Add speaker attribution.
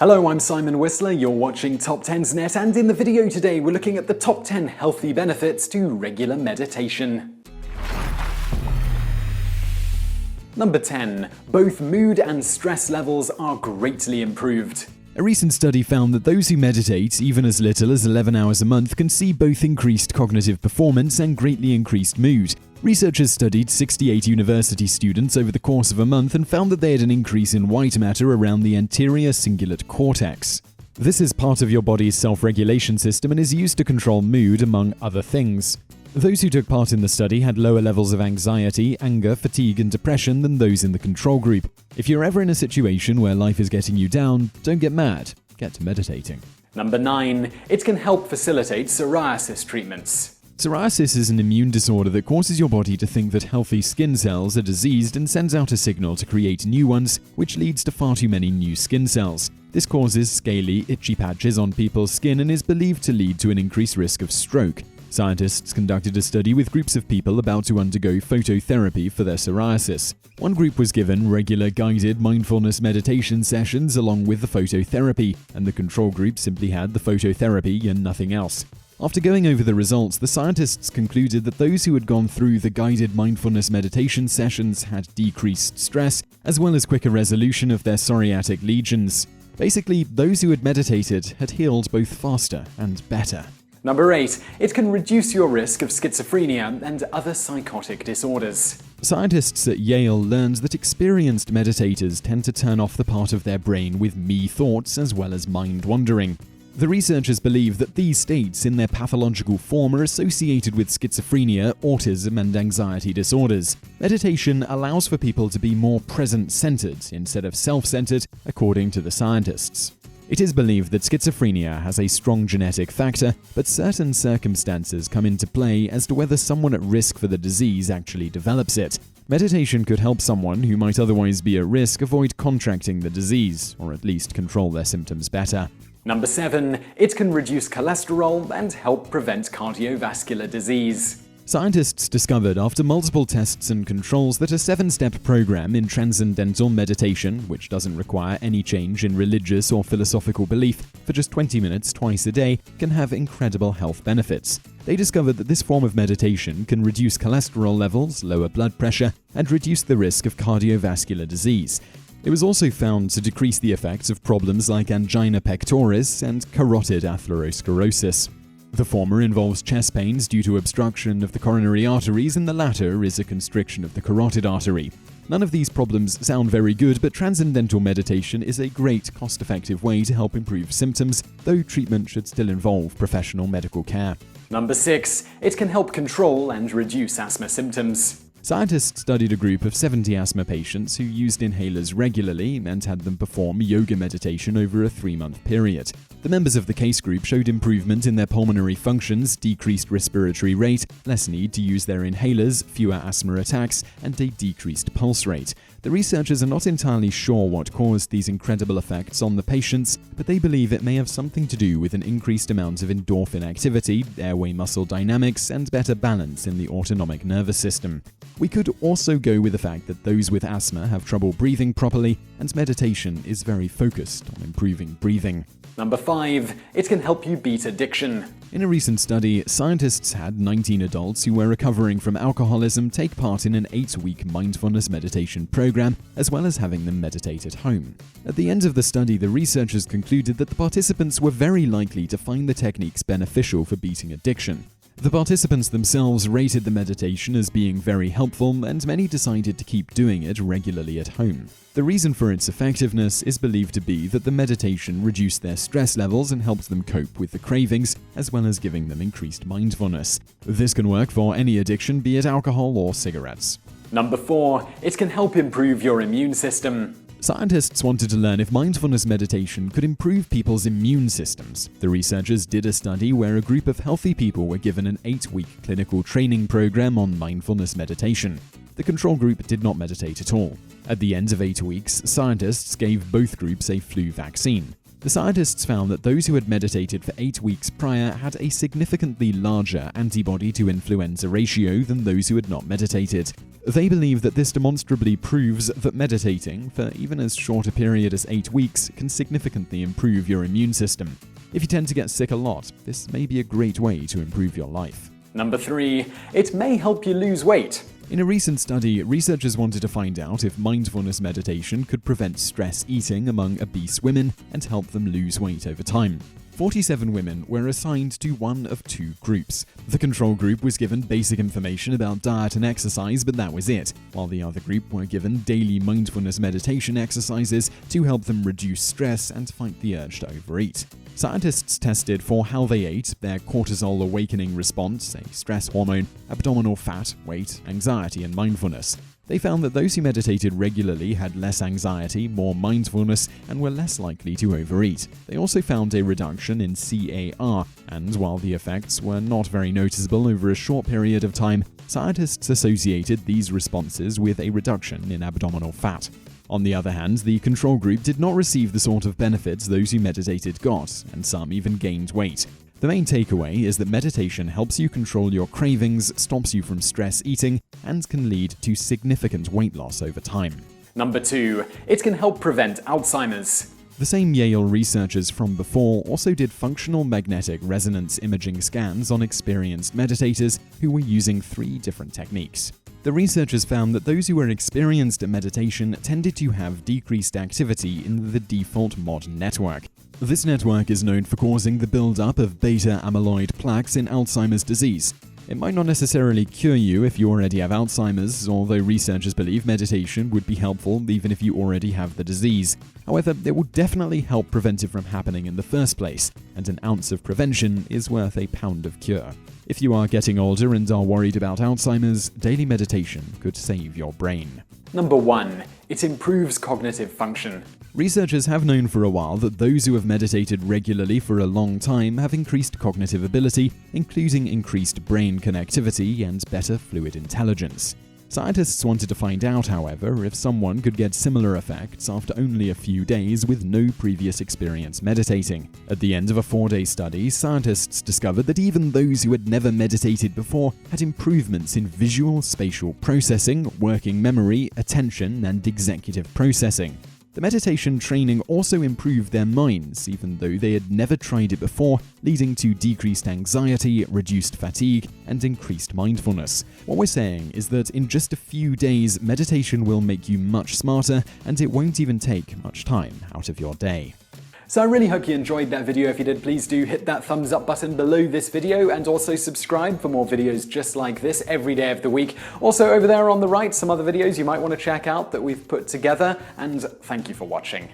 Speaker 1: Hello, I'm Simon Whistler, you're watching TopTenzNet, and in the video today we're looking at the top 10 healthy benefits to regular meditation. Number 10. Both mood and stress levels are greatly improved.
Speaker 2: A recent study found that those who meditate, even as little as 11 hours a month, can see both increased cognitive performance and greatly increased mood. Researchers studied 68 university students over the course of a month and found that they had an increase in white matter around the anterior cingulate cortex. This is part of your body's self-regulation system and is used to control mood, among other things. Those who took part in the study had lower levels of anxiety, anger, fatigue, and depression than those in the control group. If you're ever in a situation where life is getting you down, don't get mad. Get to meditating.
Speaker 1: Number 9. It can help facilitate psoriasis treatments.
Speaker 2: Psoriasis is an immune disorder that causes your body to think that healthy skin cells are diseased and sends out a signal to create new ones, which leads to far too many new skin cells. This causes scaly, itchy patches on people's skin and is believed to lead to an increased risk of stroke. Scientists conducted a study with groups of people about to undergo phototherapy for their psoriasis. One group was given regular guided mindfulness meditation sessions along with the phototherapy, and the control group simply had the phototherapy and nothing else. After going over the results, the scientists concluded that those who had gone through the guided mindfulness meditation sessions had decreased stress, as well as quicker resolution of their psoriatic lesions. Basically, those who had meditated had healed both faster and better.
Speaker 1: Number 8. It can reduce your risk of schizophrenia and other psychotic disorders.
Speaker 2: Scientists at Yale learned that experienced meditators tend to turn off the part of their brain with me thoughts as well as mind wandering. The researchers believe that these states in their pathological form are associated with schizophrenia, autism, and anxiety disorders. Meditation allows for people to be more present-centered instead of self-centered, according to the scientists. It is believed that schizophrenia has a strong genetic factor, but certain circumstances come into play as to whether someone at risk for the disease actually develops it. Meditation could help someone who might otherwise be at risk avoid contracting the disease, or at least control their symptoms better.
Speaker 1: Number 7. It can reduce cholesterol and help prevent cardiovascular disease.
Speaker 2: Scientists discovered after multiple tests and controls that a 7-step program in transcendental meditation, which doesn't require any change in religious or philosophical belief, for just 20 minutes twice a day, can have incredible health benefits. They discovered that this form of meditation can reduce cholesterol levels, lower blood pressure, and reduce the risk of cardiovascular disease. It was also found to decrease the effects of problems like angina pectoris and carotid atherosclerosis. The former involves chest pains due to obstruction of the coronary arteries, and the latter is a constriction of the carotid artery. None of these problems sound very good, but transcendental meditation is a great, cost-effective way to help improve symptoms, though treatment should still involve professional medical care.
Speaker 1: Number 6. It can help control and reduce asthma symptoms.
Speaker 2: Scientists studied a group of 70 asthma patients who used inhalers regularly and had them perform yoga meditation over a 3-month period. The members of the case group showed improvement in their pulmonary functions, decreased respiratory rate, less need to use their inhalers, fewer asthma attacks, and a decreased pulse rate. The researchers are not entirely sure what caused these incredible effects on the patients, but they believe it may have something to do with an increased amount of endorphin activity, airway muscle dynamics, and better balance in the autonomic nervous system. We could also go with the fact that those with asthma have trouble breathing properly, and meditation is very focused on improving breathing.
Speaker 1: Number 5. It can help you beat addiction.
Speaker 2: In a recent study, scientists had 19 adults who were recovering from alcoholism take part in an 8-week mindfulness meditation program, as well as having them meditate at home. At the end of the study, the researchers concluded that the participants were very likely to find the techniques beneficial for beating addiction. The participants themselves rated the meditation as being very helpful, and many decided to keep doing it regularly at home. The reason for its effectiveness is believed to be that the meditation reduced their stress levels and helped them cope with the cravings, as well as giving them increased mindfulness. This can work for any addiction, be it alcohol or cigarettes.
Speaker 1: Number 4. It can help improve your immune system.
Speaker 2: Scientists wanted to learn if mindfulness meditation could improve people's immune systems. The researchers did a study where a group of healthy people were given an 8-week clinical training program on mindfulness meditation. The control group did not meditate at all. At the end of 8 weeks, scientists gave both groups a flu vaccine. The scientists found that those who had meditated for 8 weeks prior had a significantly larger antibody to influenza ratio than those who had not meditated. They believe that this demonstrably proves that meditating, for even as short a period as 8 weeks, can significantly improve your immune system. If you tend to get sick a lot, this may be a great way to improve your life.
Speaker 1: Number 3. It may help you lose weight.
Speaker 2: In a recent study, researchers wanted to find out if mindfulness meditation could prevent stress eating among obese women and help them lose weight over time. 47 women were assigned to one of 2 groups. The control group was given basic information about diet and exercise, but that was it, while the other group were given daily mindfulness meditation exercises to help them reduce stress and fight the urge to overeat. Scientists tested for how they ate, their cortisol awakening response, a stress hormone, abdominal fat, weight, anxiety, and mindfulness. They found that those who meditated regularly had less anxiety, more mindfulness, and were less likely to overeat. They also found a reduction in CAR, and while the effects were not very noticeable over a short period of time, scientists associated these responses with a reduction in abdominal fat. On the other hand, the control group did not receive the sort of benefits those who meditated got, and some even gained weight. The main takeaway is that meditation helps you control your cravings, stops you from stress eating, and can lead to significant weight loss over time.
Speaker 1: Number 2. It can help prevent Alzheimer's.
Speaker 2: The same Yale researchers from before also did functional magnetic resonance imaging scans on experienced meditators who were using 3 different techniques. The researchers found that those who were experienced at meditation tended to have decreased activity in the default MOD network. This network is known for causing the buildup of beta amyloid plaques in Alzheimer's disease. It might not necessarily cure you if you already have Alzheimer's, although researchers believe meditation would be helpful even if you already have the disease. However, it will definitely help prevent it from happening in the first place, and an ounce of prevention is worth a pound of cure. If you are getting older and are worried about Alzheimer's, daily meditation could save your brain.
Speaker 1: Number 1. It improves cognitive function.
Speaker 2: Researchers have known for a while that those who have meditated regularly for a long time have increased cognitive ability, including increased brain connectivity and better fluid intelligence. Scientists wanted to find out, however, if someone could get similar effects after only a few days with no previous experience meditating. At the end of a 4-day study, scientists discovered that even those who had never meditated before had improvements in visual spatial processing, working memory, attention, and executive processing. The meditation training also improved their minds, even though they had never tried it before, leading to decreased anxiety, reduced fatigue, and increased mindfulness. What we're saying is that in just a few days, meditation will make you much smarter, and it won't even take much time out of your day.
Speaker 1: So I really hope you enjoyed that video. If you did, please do hit that thumbs up button below this video and also subscribe for more videos just like this every day of the week. Also over there on the right, some other videos you might want to check out that we've put together, and thank you for watching.